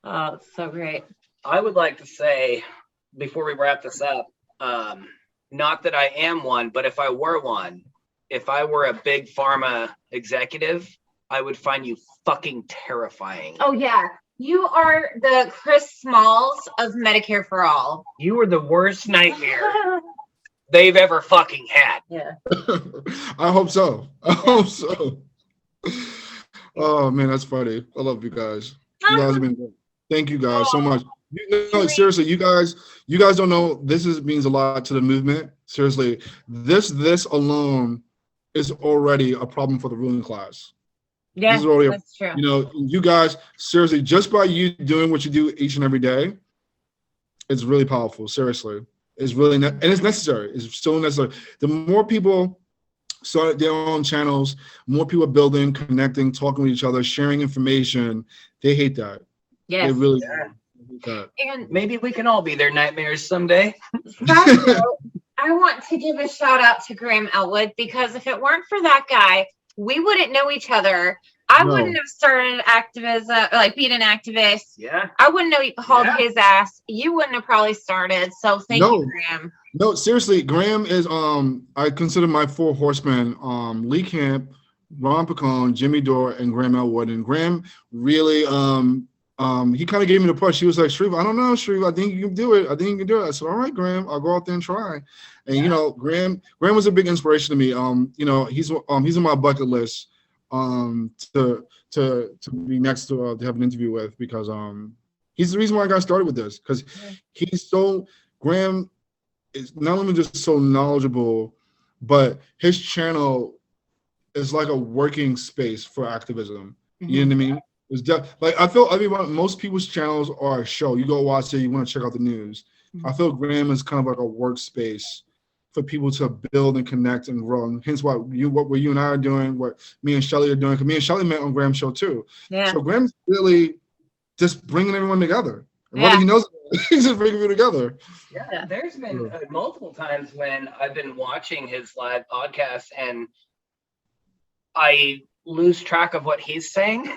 Oh, it's so great. I would like to say before we wrap this up, not that I am one, but if I were one, if I were a big pharma executive, I would find you fucking terrifying. Oh yeah. You are the Chris Smalls of Medicare for All. You are the worst nightmare they've ever fucking had. Yeah. I hope so. Oh man, that's funny. I love you guys. You guys have been great. Thank you guys so much. Seriously, you guys don't know, means a lot to the movement. Seriously, this alone is already a problem for the ruling class. Yeah, that's true. You guys, seriously, just by you doing what you do each and every day, it's really powerful. Seriously, it's really and it's necessary. It's still necessary. The more people start their own channels, more people building, connecting, talking with each other, sharing information. They hate that. Yes. They really hate that. And maybe we can all be their nightmares someday. I want to give a shout out to Graham Elwood, because if it weren't for that guy, we wouldn't know each other. I wouldn't have started activism, like being an activist. Yeah. I wouldn't have hauled his ass. You wouldn't have probably started. So thank you, Graham. No, seriously, Graham is I consider my four horsemen, Lee Camp, Ron Picone, Jimmy Dore, and Graham Elwood. And Graham really he kind of gave me the push. He was like, Shareef, I don't know, Shareef, I think you can do it. I said, all right, Graham, I'll go out there and try. And Graham was a big inspiration to me. He's on my bucket list to be next to have an interview with, because he's the reason why I got started with this, because Graham is not only just so knowledgeable, but his channel is like a working space for activism. Mm-hmm. You know what I mean? I feel most people's channels are a show. You go watch it, you want to check out the news. Mm-hmm. I feel Graham is kind of like a workspace for people to build and connect and grow. And hence what you and I are doing, what me and Shelly are doing, because me and Shelly met on Graham's show too. Yeah. So Graham's really just bringing everyone together. Whether he knows it, he's just bringing people together. Yeah, there's been multiple times when I've been watching his live podcast and I lose track of what he's saying,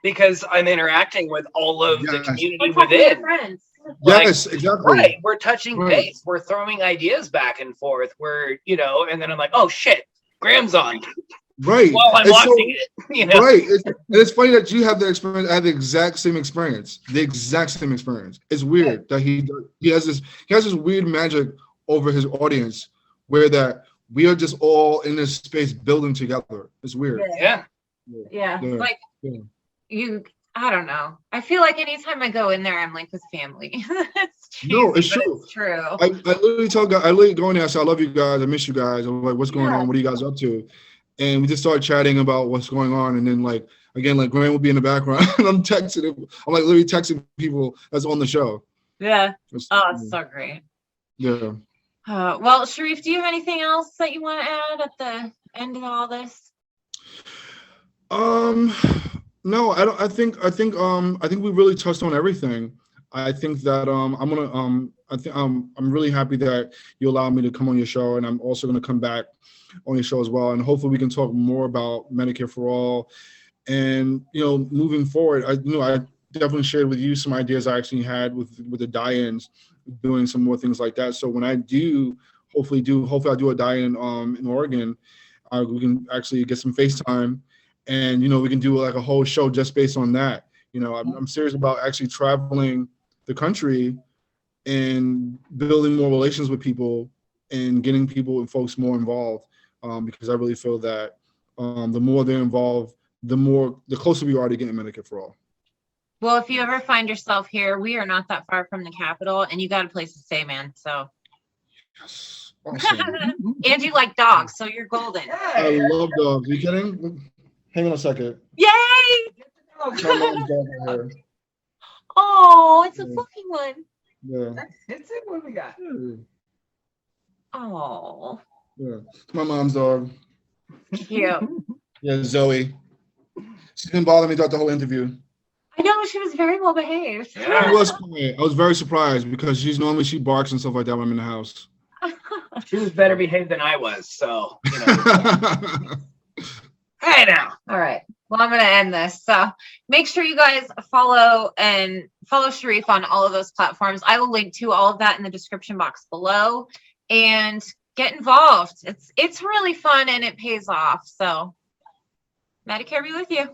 because I'm interacting with all of the community within. Yes, exactly. Right. We're touching base. We're throwing ideas back and forth. And then I'm like, oh shit, Graham's on. Right. While I'm watching it. Right. It's funny that you have the experience. I have the exact same experience. It's weird that he has this weird magic over his audience, where that we are just all in this space building together. It's weird. Yeah. I don't know. I feel like anytime I go in there, I'm like with family. It's cheesy, it's true. It's true. I literally tell guys, I literally go in there, I say, I love you guys, I miss you guys. I'm like, what's going on? What are you guys up to? And we just start chatting about what's going on. And then Graham will be in the background and I'm texting him. I'm like literally texting people that's on the show. Yeah. It's so great. Yeah. Well, Shareef, do you have anything else that you want to add at the end of all this? No, I don't. I think we really touched on everything. I think that I'm really happy that you allowed me to come on your show, and I'm also going to come back on your show as well, and hopefully we can talk more about Medicare for All, and moving forward. I definitely shared with you some ideas I actually had with the die-ins, doing some more things like that. So when I do, hopefully I do a die-in in Oregon, we can actually get some FaceTime. And, we can do like a whole show just based on that. I'm serious about actually traveling the country and building more relations with people and getting people and folks more involved, because I really feel that the more they're involved, the closer we are to getting Medicare for All. Well, if you ever find yourself here, we are not that far from the Capitol, and you got a place to stay, man. So. Yes. Awesome. And you like dogs, so you're golden. I love dogs. Are you kidding? Hang on a second. Yay! My mom's dog right here. Oh, it's a Yeah. fucking one. Yeah. That's it. What we got? Oh, Yeah. My mom's dog. cute. Yeah, Zoe. She's been bothering me throughout the whole interview. I know she was very well behaved. I was quiet. I was very surprised because she barks and stuff like that when I'm in the house. She was better behaved than I was, so you know. Hey now. All right. Well, I'm going to end this. So make sure you guys follow Shareef on all of those platforms. I will link to all of that in the description box below, and get involved. It's really fun and it pays off. So Medicare be with you.